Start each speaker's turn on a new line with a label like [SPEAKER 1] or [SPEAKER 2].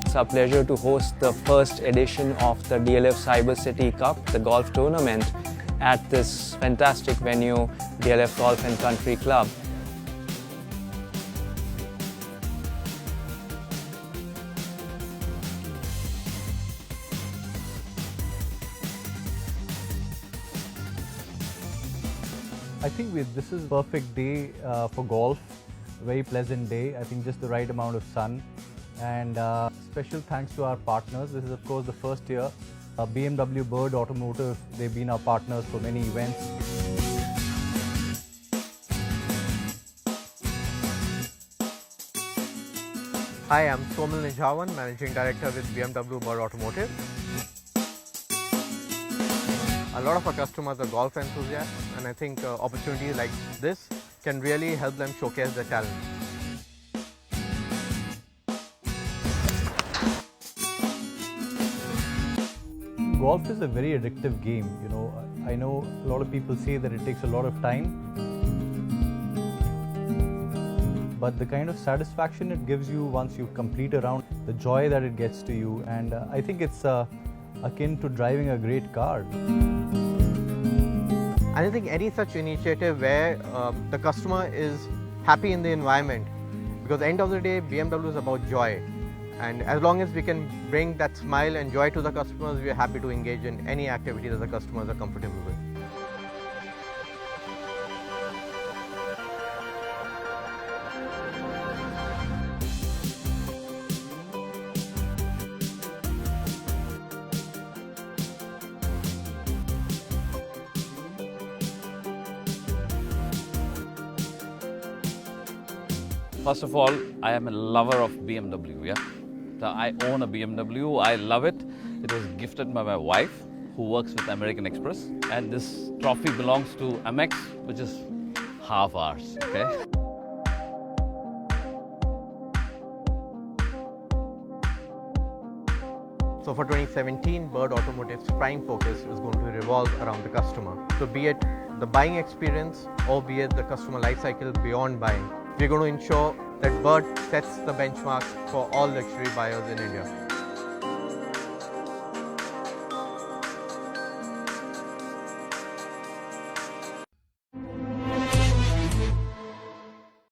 [SPEAKER 1] It's our pleasure to host the first edition of the DLF Cybercity Cup, the golf tournament, at this fantastic venue, DLF Golf and Country Club.
[SPEAKER 2] I think this is a perfect day for golf, very pleasant day. I think just the right amount of sun. And special thanks to our partners. This is of course the first year. BMW, Bird, Automotive, they've been our partners for many events.
[SPEAKER 3] Hi, I'm Somil Nijawan, Managing Director with BMW Bird Automotive. A lot of our customers are golf enthusiasts, and I think opportunities like this can really help them showcase their talent.
[SPEAKER 2] Golf is a very addictive game. I know a lot of people say that it takes a lot of time, but the kind of satisfaction it gives you once you complete a round, the joy that it gets to you, and I think it's akin to driving a great car.
[SPEAKER 3] I think any such initiative where the customer is happy in the environment, because at the end of the day, BMW is about joy. And as long as we can bring that smile and joy to the customers, we are happy to engage in any activity that the customers are comfortable with.
[SPEAKER 4] First of all, I am a lover of BMW, yeah. So I own a BMW, I love it. It was gifted by my wife, who works with American Express. And this trophy belongs to Amex, which is half ours, okay?
[SPEAKER 3] So for 2017, Bird Automotive's prime focus is going to revolve around the customer. So be it the buying experience or be it the customer lifecycle beyond buying, we're going to ensure that Bird sets the benchmark for all luxury buyers in India.